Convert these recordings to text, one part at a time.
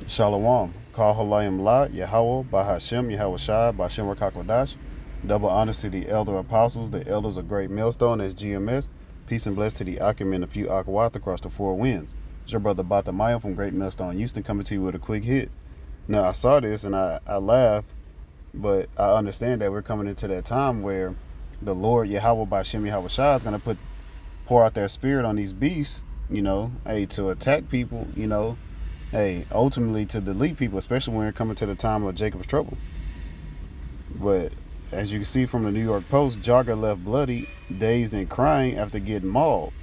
Shalom. Kal Halayim La, Yahweh, Bahashem, Yahweh Shai, Bashem Rakakwadash. Double honors to the elder apostles, the elders of Great Millstone as GMS. Peace and bless to the Akim and a few Akawath across the four winds. It's your brother Batamayo from Great Millstone, Houston, coming to you with a quick hit. Now, I saw this and I laughed, but I understand that we're coming into that time where the Lord, Yahweh, Bashem, Yahweh Shai, is going to pour out their spirit on these beasts, to attack people, ultimately to delete people, especially when we're coming to the time of Jacob's trouble. But as you can see from the New York Post, Jogger left bloody, dazed, and crying after getting mauled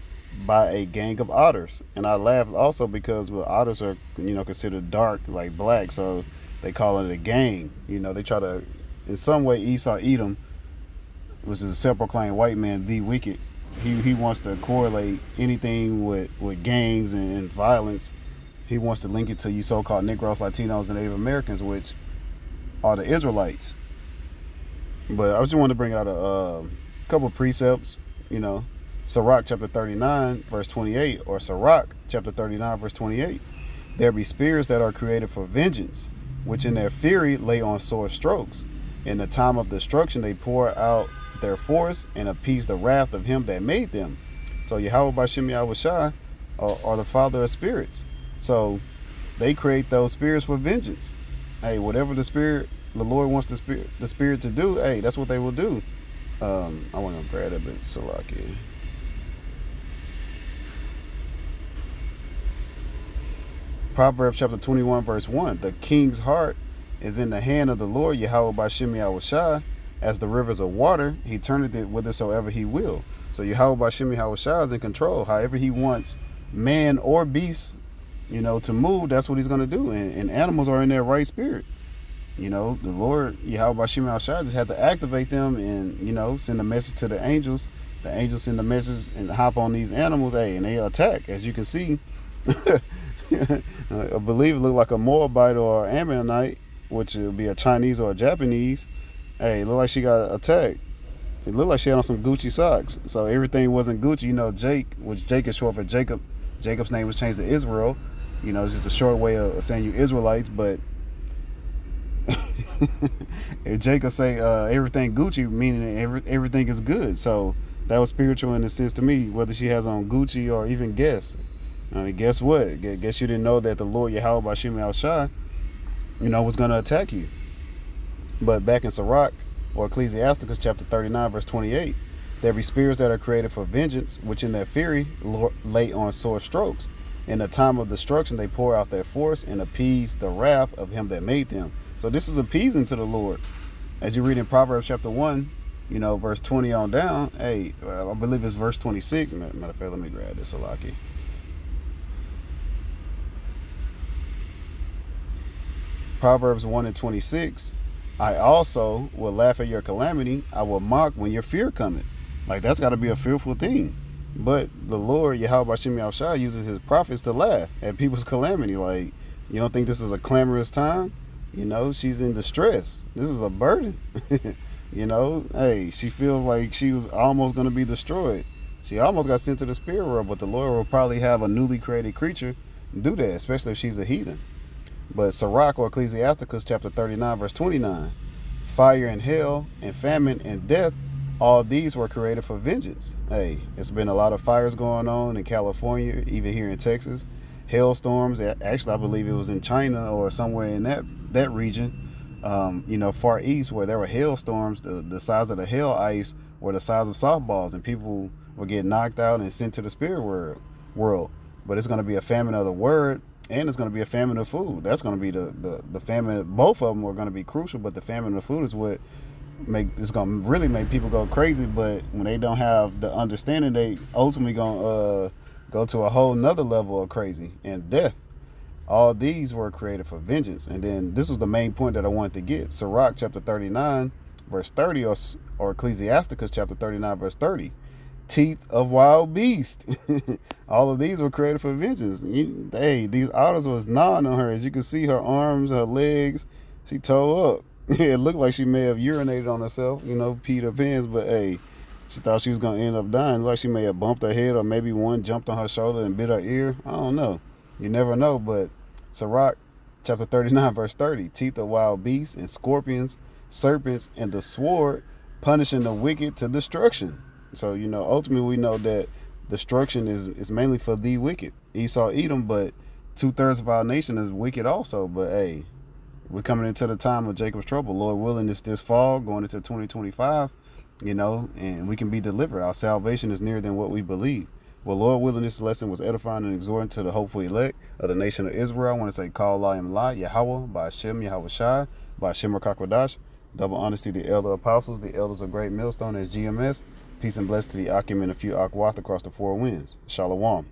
by a gang of otters. And I laughed also because otters are, considered dark, like black, so they call it a gang. They try to, in some way, Esau Edom, which is a self-proclaimed white man, the wicked. He wants to correlate anything with gangs and violence. He wants to link it to you so-called Negroes, Latinos, and Native Americans, which are the Israelites. But I just wanted to bring out a couple precepts, Sirach chapter 39, verse 28, or Sirach chapter 39, verse 28. There be spirits that are created for vengeance, which in their fury lay on sore strokes. In the time of destruction they pour out their force and appease the wrath of him that made them. So Yahweh Bashem Yahweh Shai are the father of spirits. So they create those spirits for vengeance. Hey, whatever the Lord wants the spirit to do, hey, that's what they will do. I want to grab that bit, Salaki. Proverbs chapter 21, verse 1. The king's heart is in the hand of the Lord, Yahweh Bashem Yahweh Shai. As the rivers of water, he turneth it whithersoever he will. So Yahweh Bashem Yahweh Shai is in control. However he wants man or beast, to move, that's what he's going to do. And animals are in their right spirit. The Lord, Yahweh Bashem Yahweh Shai, just had to activate them and, send a message to the angels. The angels send the message and hop on these animals, and they attack. As you can see, I believe it looked like a Moabite or an Ammonite, which would be a Chinese or a Japanese. Hey, it looked like she got attacked. It looked like she had on some Gucci socks. So everything wasn't Gucci. Jake, which Jake is short for Jacob. Jacob's name was changed to Israel. It's just a short way of saying you Israelites. But if Jacob say everything Gucci, meaning everything is good. So that was spiritual in a sense to me, whether she has on Gucci or even Guess. Guess what? Guess you didn't know that the Lord Yahweh Bashem Yahweh Shai, was going to attack you. But back in Sirach, or Ecclesiasticus chapter 39, verse 28, there be spirits that are created for vengeance, which in their fury lay on sore strokes. In the time of destruction they pour out their force and appease the wrath of him that made them. So this is appeasing to the Lord. As you read in Proverbs chapter 1, verse 20 on down, I believe it's verse 26. Matter of fact, let me grab this, Salaki. Proverbs 1 and 26. I also will laugh at your calamity. I will mock when your fear cometh. Like, that's got to be a fearful thing. But the Lord, Yahweh Bashem Yahweh Shai, uses his prophets to laugh at people's calamity. Like, you don't think this is a clamorous time? She's in distress. This is a burden. Hey, she feels like she was almost going to be destroyed. She almost got sent to the spirit world, but the Lord will probably have a newly created creature do that, especially if she's a heathen. But Sirach, or Ecclesiasticus chapter 39, verse 29, fire and hell and famine and death, all these were created for vengeance. Hey, it's been a lot of fires going on in California, even here in Texas. Hailstorms, actually I believe it was in China or somewhere in that region, far east, where there were hailstorms, the size of the hail ice were the size of softballs, and people were getting knocked out and sent to the spirit world. But it's going to be a famine of the word, and it's going to be a famine of food. That's going to be the famine. Both of them are going to be crucial, but the famine of food is what it's going to really make people go crazy. But when they don't have the understanding, they ultimately going to go to a whole nother level of crazy and death. All these were created for vengeance. And then this was the main point that I wanted to get. Sirach chapter 39, verse 30, or Ecclesiasticus chapter 39, verse 30. Teeth of wild beast. All of these were created for vengeance. These otters was gnawing on her. As you can see, her arms, her legs, she tore up. It looked like she may have urinated on herself, peed her pants, but hey, she thought she was going to end up dying. Like she may have bumped her head, or maybe one jumped on her shoulder and bit her ear. I don't know. You never know. But Sirach Chapter 39, verse 30. Teeth of wild beasts and scorpions, serpents, and the sword, punishing the wicked to destruction. So, ultimately we know that destruction is mainly for the wicked. Esau, Edom, but 2/3 of our nation is wicked also. But hey, we're coming into the time of Jacob's trouble. Lord willing, it's this fall, going into 2025, and we can be delivered. Our salvation is nearer than what we believe. Well, Lord willing, this lesson was edifying and exhorting to the hopeful elect of the nation of Israel. I want to say, Call I am La, Yahweh, by Hashem, Yahweh Shai, by Hashem Rakakwadash. Double honesty to the elder apostles, the elders of Great Millstone as GMS. Peace and blessing to the Akim and a few Akwath across the four winds. Shalom.